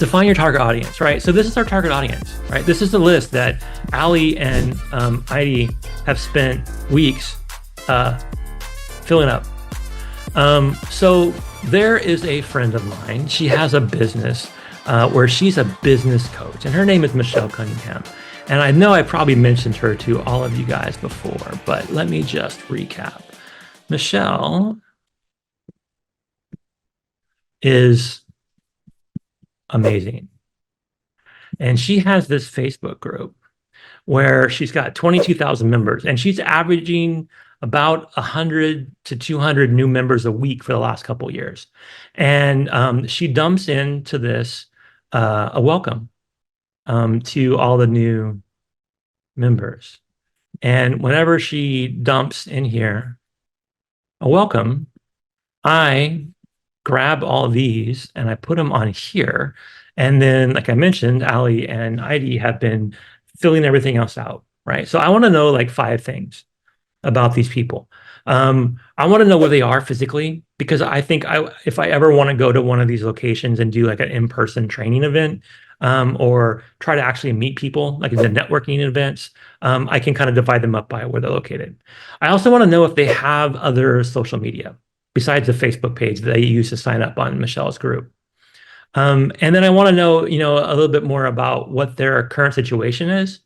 define your target audience, right? So this is our target audience, right? This is the list that Ali and Heidi have spent weeks filling up. So there is a friend of mine. She has a business where she's a business coach, and her name is Michelle Cunningham. And I know I probably mentioned her to all of you guys before, but let me just recap. Michelle is amazing. And she has this Facebook group where she's got 22,000 members, and she's averaging about 100 to 200 new members a week for the last couple of years. And she dumps into this a welcome to all the new members. And whenever she dumps in here a welcome, I grab all of these and I put them on here. And then, like I mentioned, Ali and Heidi have been filling everything else out, right? So I want to know like 5 things about these people. I want to know where they are physically, because I think if I ever want to go to one of these locations and do like an in-person training event, or try to actually meet people, like the networking events, I can kind of divide them up by where they're located. I also want to know if they have other social media besides the Facebook page that they use to sign up on Michelle's group. And then I want to know, a little bit more about what their current situation is,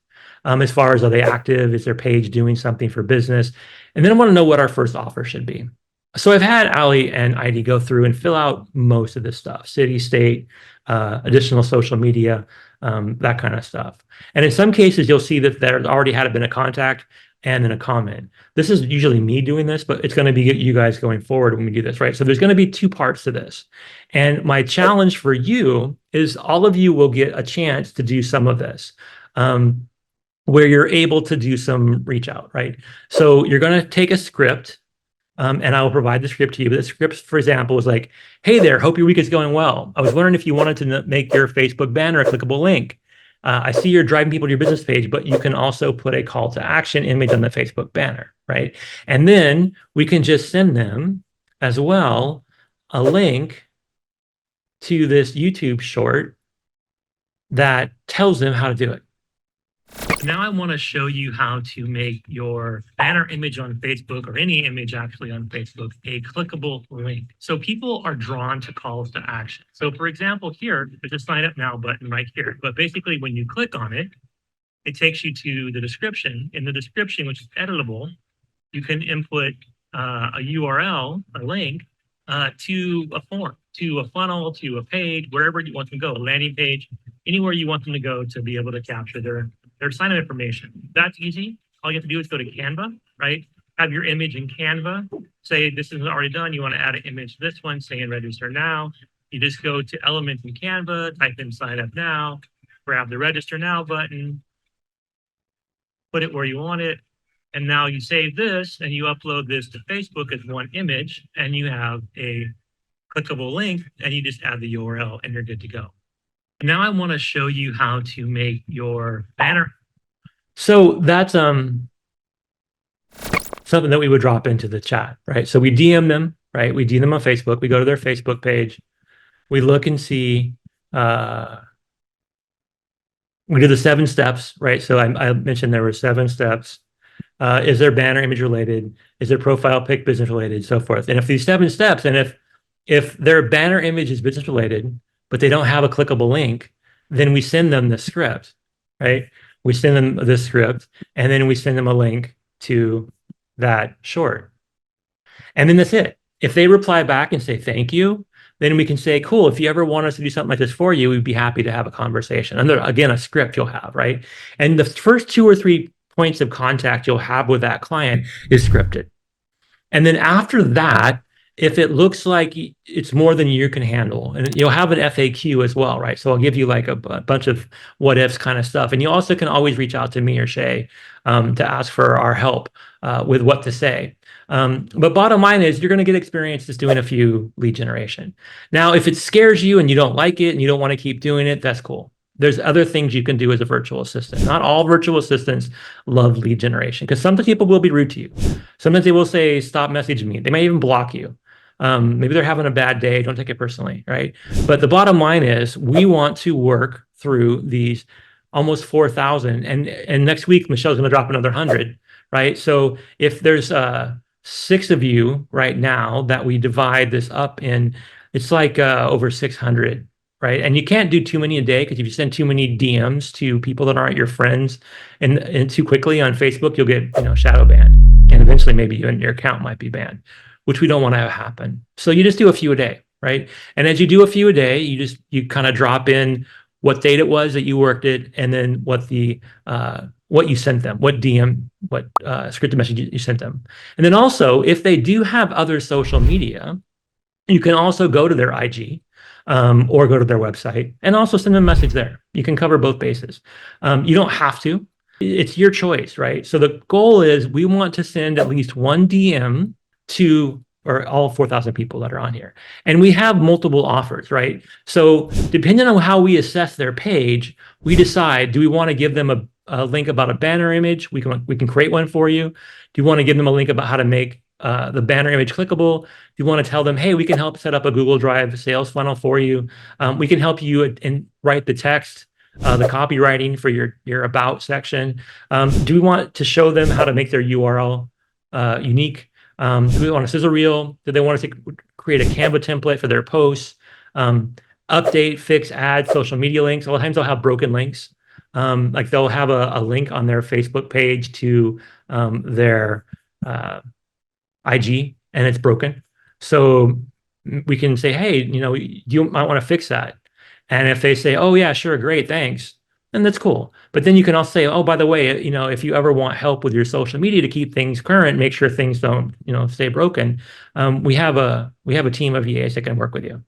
as far as, are they active? Is their page doing something for business? And then I want to know what our first offer should be. So I've had Ali and Heidi go through and fill out most of this stuff: city, state, additional social media, that kind of stuff. And in some cases, you'll see that there's already had been a contact and then a comment. This is usually me doing this, but it's going to be you guys going forward when we do this, right? So there's going to be 2 parts to this. And my challenge for you is all of you will get a chance to do some of this, where you're able to do some reach out, right? So you're going to take a script, and I will provide the script to you. But the script, for example, is like, "Hey there, hope your week is going well. I was wondering if you wanted to make your Facebook banner a clickable link. I see you're driving people to your business page, but you can also put a call to action image on the Facebook banner," right? And then we can just send them as well a link to this YouTube short that tells them how to do it. Now I want to show you how to make your banner image on Facebook, or any image actually on Facebook, a clickable link. So people are drawn to calls to action. So for example, here, there's a sign up now button right here. But basically when you click on it, it takes you to the description. In the description, which is editable, you can input a URL, a link, to a form, to a funnel, to a page, wherever you want them to go, a landing page, anywhere you want them to go to be able to capture their sign-up information. That's easy. All you have to do is go to Canva, right? Have your image in Canva. Say this isn't already done. You want to add an image to this one, saying register now. You just go to Elements in Canva, type in sign up now, grab the register now button, put it where you want it. And now you save this and you upload this to Facebook as one image, and you have a clickable link, and you just add the URL and you're good to go. Now I want to show you how to make your banner. So that's something that we would drop into the chat, right? So we DM them, right? We DM them on Facebook. We go to their Facebook page. We look and see, we do the 7 steps, right? So I mentioned there were 7 steps. Is their banner image related? Is their profile pic business related? So forth. And if these 7 steps, and if their banner image is business related, but they don't have a clickable link, then we send them the script, right? We send them this script, and then we send them a link to that short. And then that's it. If they reply back and say thank you, then we can say, cool, if you ever want us to do something like this for you, we'd be happy to have a conversation. And there, again, a script you'll have, right? And the first 2 or 3 points of contact you'll have with that client is scripted. And then after that, if it looks like it's more than you can handle, and you'll have an FAQ as well, right? So I'll give you like a bunch of what ifs kind of stuff. And you also can always reach out to me or Shay to ask for our help with what to say. But bottom line is you're going to get experience just doing a few lead generation. Now, if it scares you and you don't like it and you don't want to keep doing it, that's cool. There's other things you can do as a virtual assistant. Not all virtual assistants love lead generation, because sometimes people will be rude to you. Sometimes they will say, stop messaging me. They may even block you. Maybe they're having a bad day. Don't take it personally, right? But the bottom line is we want to work through these almost 4,000. And next week, Michelle's going to drop another 100, right? So if there's six of you right now that we divide this up in, it's like over 600, right? And you can't do too many a day because if you send too many DMs to people that aren't your friends and too quickly on Facebook, you'll get, shadow banned. And eventually maybe your account might be banned, which we don't want to have happen. So you just do a few a day, right? And as you do a few a day, you kind of drop in what date it was that you worked it, and then what you sent them, what DM, what scripted message you sent them. And then also, if they do have other social media, you can also go to their IG or go to their website and also send them a message there. You can cover both bases. You don't have to. It's your choice, right? So the goal is we want to send at least one DM to or all 4,000 people that are on here. And we have multiple offers, right? So depending on how we assess their page, we decide, do we want to give them a link about a banner image? We can create one for you. Do you want to give them a link about how to make the banner image clickable? Do you want to tell them, hey, we can help set up a Google Drive sales funnel for you. We can help you write the text, the copywriting for your about section. Do we want to show them how to make their URL unique? Do we want a sizzle reel? Do they want to create a Canva template for their posts? Update, fix, add social media links. A lot of times they'll have broken links. Like they'll have a link on their Facebook page to their IG and it's broken. So we can say, hey, you might want to fix that. And if they say, oh yeah, sure, great, thanks, then that's cool. But then you can also say, oh, by the way, if you ever want help with your social media to keep things current, make sure things don't, stay broken. We have a team of EAs that can work with you.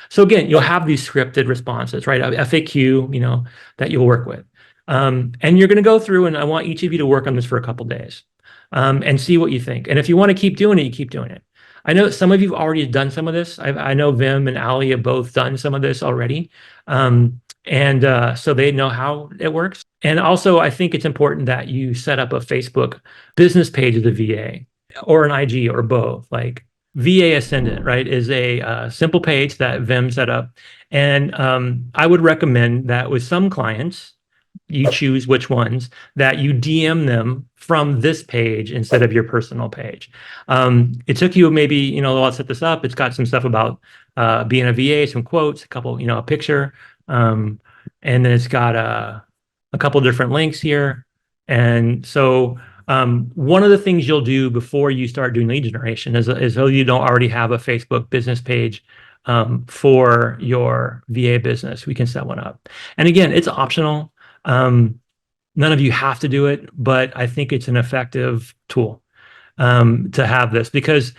So again, you'll have these scripted responses, right? A FAQ, that you'll work with. And you're going to go through, and I want each of you to work on this for a couple days and see what you think. And if you want to keep doing it, you keep doing it. I know some of you've already done some of this. I know Vim and Ali have both done some of this already. So they know how it works. And also, I think it's important that you set up a Facebook business page of the VA or an IG or both. Like VA Ascendant, right, is a simple page that Vim set up. And I would recommend that with some clients, you choose which ones that you DM them from this page instead of your personal page. It took you maybe, a while to set this up. It's got some stuff about being a VA, some quotes, a couple, a picture. And then it's got a couple different links here. And so one of the things you'll do before you start doing lead generation is though you don't already have a Facebook business page for your VA business, we can set one up. And again, it's optional. None of you have to do it, but I think it's an effective tool to have this because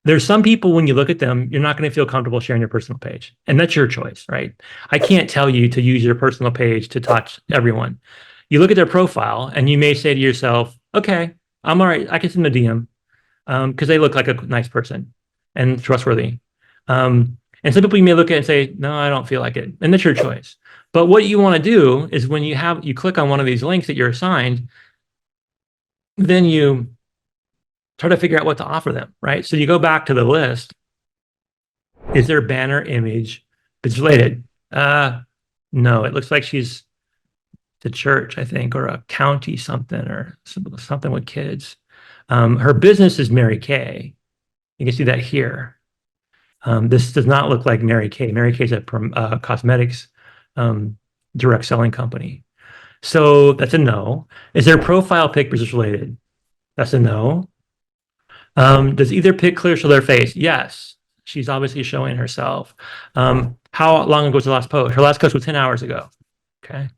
there's some people, when you look at them, you're not going to feel comfortable sharing your personal page. And that's your choice, right? I can't tell you to use your personal page to touch everyone. You look at their profile and you may say to yourself, okay, I'm all right. I can send a DM because they look like a nice person and trustworthy. And some people you may look at and say, no, I don't feel like it. And that's your choice. But what you want to do is when you click on one of these links that you're assigned, then you try to figure out what to offer them, right? So you go back to the list. Is there a banner image that's related? No, it looks like she's to church, I think, or a county something, or something with kids. Her business is Mary Kay. You can see that here. This does not look like Mary Kay. Mary Kay is a cosmetics direct selling company. So that's a no. Is there profile pic business related? That's a no. Does either pic clear show their face? Yes. She's obviously showing herself. How long ago was the last post? Her last post was 10 hours ago. Okay.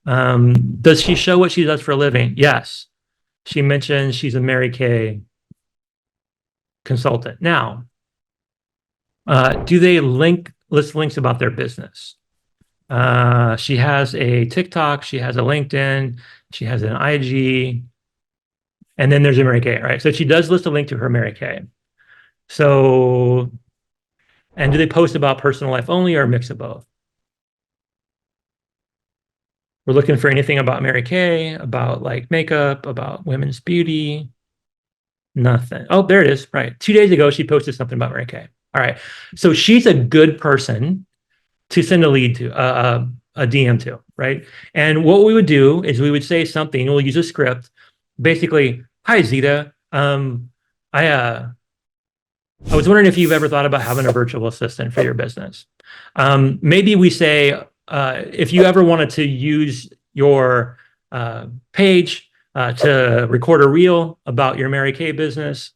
Does she show what she does for a living? Yes. She mentioned she's a Mary Kay consultant. Now, do they list links about their business? She has a TikTok, she has a LinkedIn, she has an IG, and then there's a Mary Kay, right? So she does list a link to her Mary Kay. So, and do they post about personal life only or a mix of both? We're looking for anything about Mary Kay, about like makeup, about women's beauty. Nothing. Oh, there it is. Right. 2 days ago, she posted something about Mary Kay. All right. So she's a good person to send a lead to, a DM to, right? And what we would do is we would say something, we'll use a script, basically, hi, Zeta. I was wondering if you've ever thought about having a virtual assistant for your business. Maybe we say, if you ever wanted to use your page to record a reel about your Mary Kay business,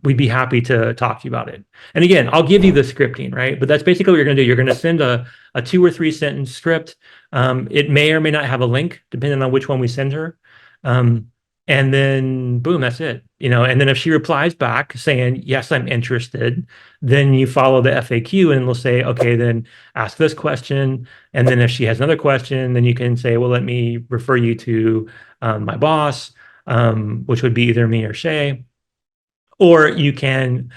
we'd be happy to talk to you about it. And again, I'll give you the scripting, right? But that's basically what you're going to do. You're going to send a 2 or 3 sentence script. It may or may not have a link, depending on which one we send her. Um, and then boom, that's it. And then if she replies back saying, yes, I'm interested, then you follow the FAQ and we'll say, okay, then ask this question. And then if she has another question, then you can say, well, let me refer you to my boss, which would be either me or Shay. Or you can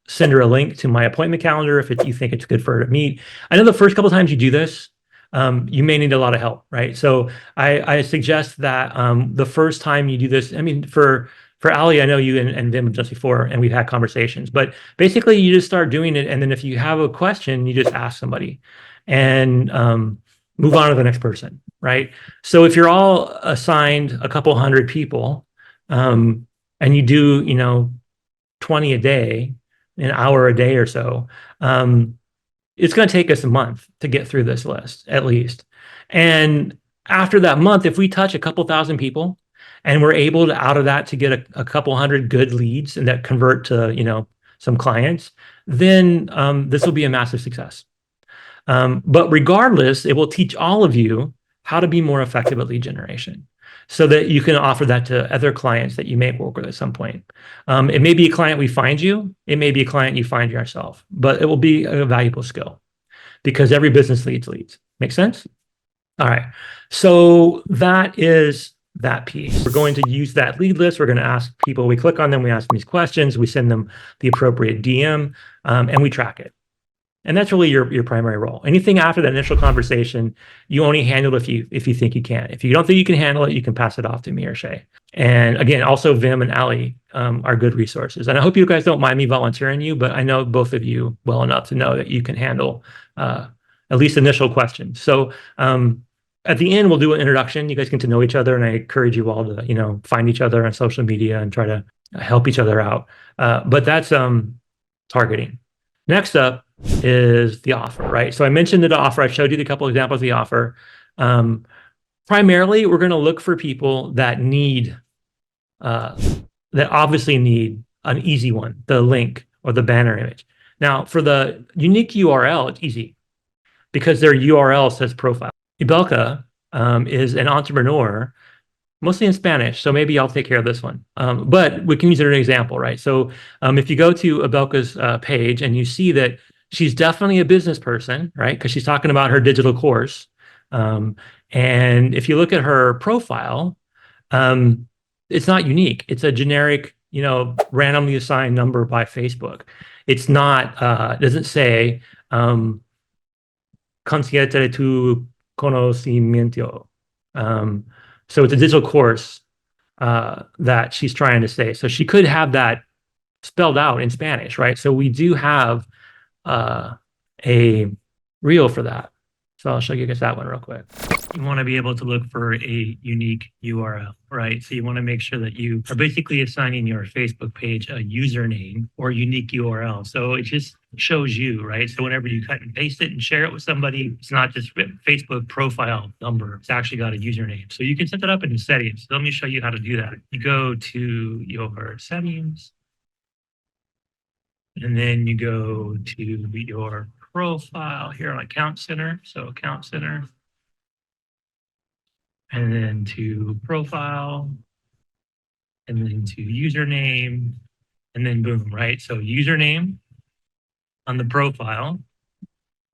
send her a link to my appointment calendar if you think it's good for her to meet. I know the first couple of times you do this, you may need a lot of help, right? So I suggest that the first time you do this, I mean, for Ali, I know you and Vim just before, and we've had conversations, but basically you just start doing it. And then if you have a question, you just ask somebody and move on to the next person, right? So if you're all assigned a couple hundred people, and you do, 20 a day, an hour a day or so, it's going to take us a month to get through this list at least. And after that month, if we touch a couple thousand people and we're able to, out of that, to get a couple hundred good leads and that convert to, some clients, then this will be a massive success. But regardless, it will teach all of you how to be more effective at lead generation so that you can offer that to other clients that you may work with at some point. It may be a client we find you, it may be a client you find yourself, but it will be a valuable skill because every business leads. Make sense? All right. So that is that piece. We're going to use that lead list. We're going to ask people, we click on them, we ask them these questions, we send them the appropriate DM, and we track it. And that's really your primary role. Anything after that initial conversation, you only handle if you think you can. If you don't think you can handle it, you can pass it off to me or Shay. And again, also Vim and Ali are good resources. And I hope you guys don't mind me volunteering you, but I know both of you well enough to know that you can handle at least initial questions. So at the end, we'll do an introduction. You guys get to know each other, and I encourage you all to find each other on social media and try to help each other out. But that's targeting. Next up is the offer, right? So I mentioned the offer. I showed you a couple examples of the offer. Primarily, we're going to look for people that obviously need an easy one, the link or the banner image. Now, for the unique URL, it's easy because their URL says profile. Ibelka is an entrepreneur, mostly in Spanish, so maybe I'll take care of this one. But we can use it as an example, right? So if you go to Abelka's page and you see that she's definitely a business person, right? Because she's talking about her digital course. And if you look at her profile, it's not unique. It's a generic, randomly assigned number by Facebook. It's not, it doesn't say, consciente de tu conocimiento. So it's a digital course that she's trying to say. So she could have that spelled out in Spanish, right? So we do have a reel for that. So I'll show you guys that one real quick. You want to be able to look for a unique URL, right? So you want to make sure that you are basically assigning your Facebook page a username or unique URL. So it just shows you, right? So whenever you cut and paste it and share it with somebody, it's not just Facebook profile number. It's actually got a username. So you can set that up in the settings. So let me show you how to do that. You go to your settings, and then you go to your profile here on Account Center. So Account Center. And then to profile. And then to username. And then boom, right? So username on the profile,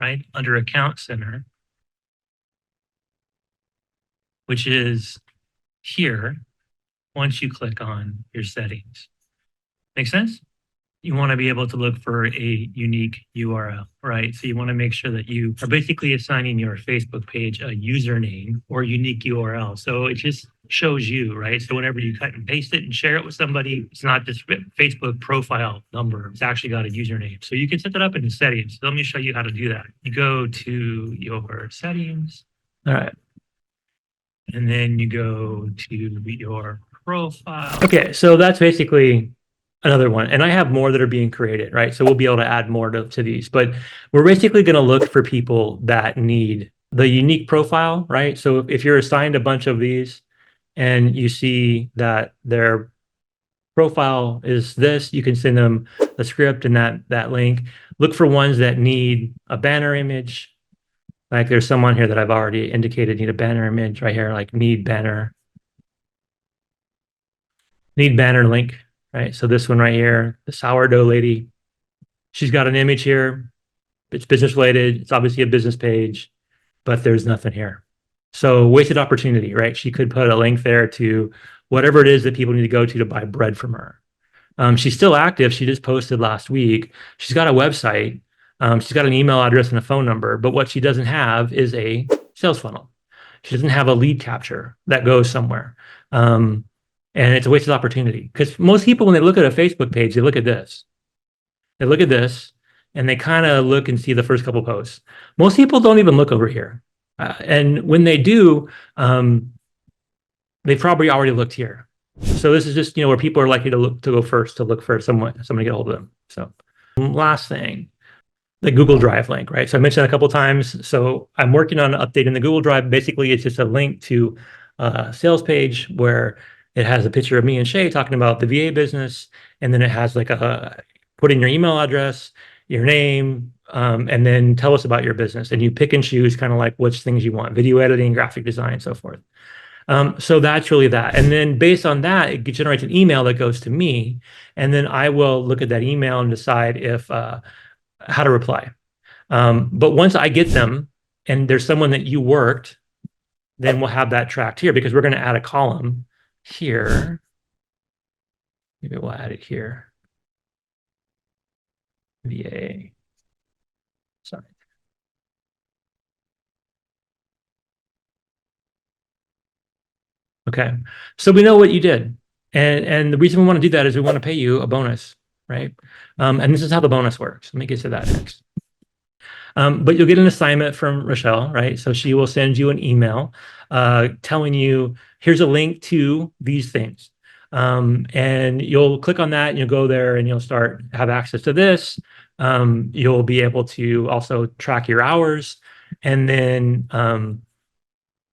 right? Under Account Center, which is here once you click on your settings. Make sense? you want to be able to look for a unique URL, right? So you want to make sure that you are basically assigning your Facebook page a username or unique URL. So it just shows you, right? So whenever you cut and paste it and share it with somebody, it's not this Facebook profile number. It's actually got a username. So you can set that up in the settings. So let me show you how to do that. You go to your settings. All right. And then you go to your profile. Okay, so that's basically another one. And I have more that are being created, right? So we'll be able to add more to these. But we're basically going to look for people that need the unique profile, right? So if you're assigned a bunch of these and you see that their profile is this, you can send them a script and that link. Look for ones that need a banner image. Like there's someone here that I've already indicated need a banner image right here, like need banner link, right? So this one right here, the sourdough lady, she's got an image here. It's business related. It's obviously a business page, but there's nothing here. So wasted opportunity, right? She could put a link there to whatever it is that people need to go to buy bread from her. She's still active. She just posted last week. She's got a website. She's got an email address and a phone number, but what she doesn't have is a sales funnel. She doesn't have a lead capture that goes somewhere. And it's a wasted opportunity because most people, when they look at a Facebook page, they look at this. They look at this and they kind of look and see the first couple posts. Most people don't even look over here. And when they do, they probably already looked here. So this is just, where people are likely to go first to look for someone to get a hold of them. So last thing, the Google Drive link, right? So I mentioned a couple of times. So I'm working on updating the Google Drive. Basically, it's just a link to a sales page where it has a picture of me and Shay talking about the VA business. And then it has like put in your email address, your name, and then tell us about your business. And you pick and choose kind of like which things you want, video editing, graphic design, so forth. So that's really that. And then based on that, it generates an email that goes to me. And then I will look at that email and decide if how to reply. But once I get them and there's someone that you worked, then we'll have that tracked here because we're going to add a column here. Maybe we'll add it here. VA. Sorry. Okay, so we know what you did. And the reason we want to do that is we want to pay you a bonus, right? And this is how the bonus works. Let me get to that next. But you'll get an assignment from Rochelle, right? So she will send you an email telling you, here's a link to these things. And you'll click on that and you'll go there and you'll have access to this. You'll be able to also track your hours. And then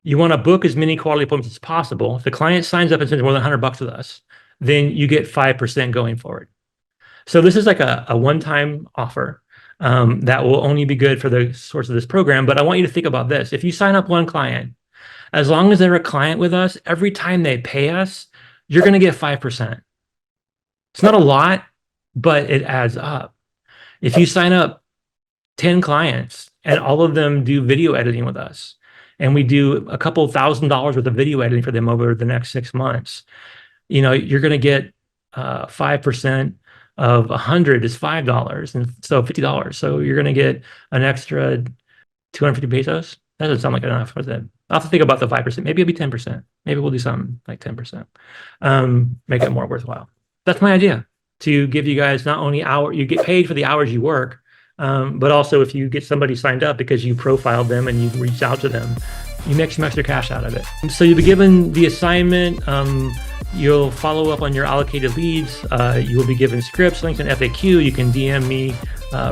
you want to book as many quality appointments as possible. If the client signs up and spends more than $100 with us, then you get 5% going forward. So this is like a one-time offer that will only be good for the source of this program. But I want you to think about this. If you sign up one client, as long as they're a client with us, every time they pay us, you're going to get 5%. It's not a lot, but it adds up. If you sign up 10 clients and all of them do video editing with us, and we do a couple $1,000s worth of video editing for them over the next 6 months, you're going to get 5% of 100 is $5, and so $50. So you're going to get an extra 250 pesos. That doesn't sound like enough, is it? I'll have to think about the 5%. Maybe it'll be 10%. Maybe we'll do something like 10%. Make it more worthwhile. That's my idea, to give you guys not only you get paid for the hours you work, but also if you get somebody signed up because you profiled them and you reached out to them, you make some extra cash out of it. So you'll be given the assignment. You'll follow up on your allocated leads. You will be given scripts, links, and FAQ. You can DM me,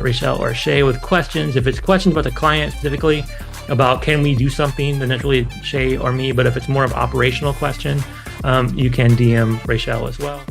Rachel or Shay, with questions. If it's questions about the client specifically, about can we do something, then it's really Shay or me. But if it's more of an operational question, you can DM Rachel as well.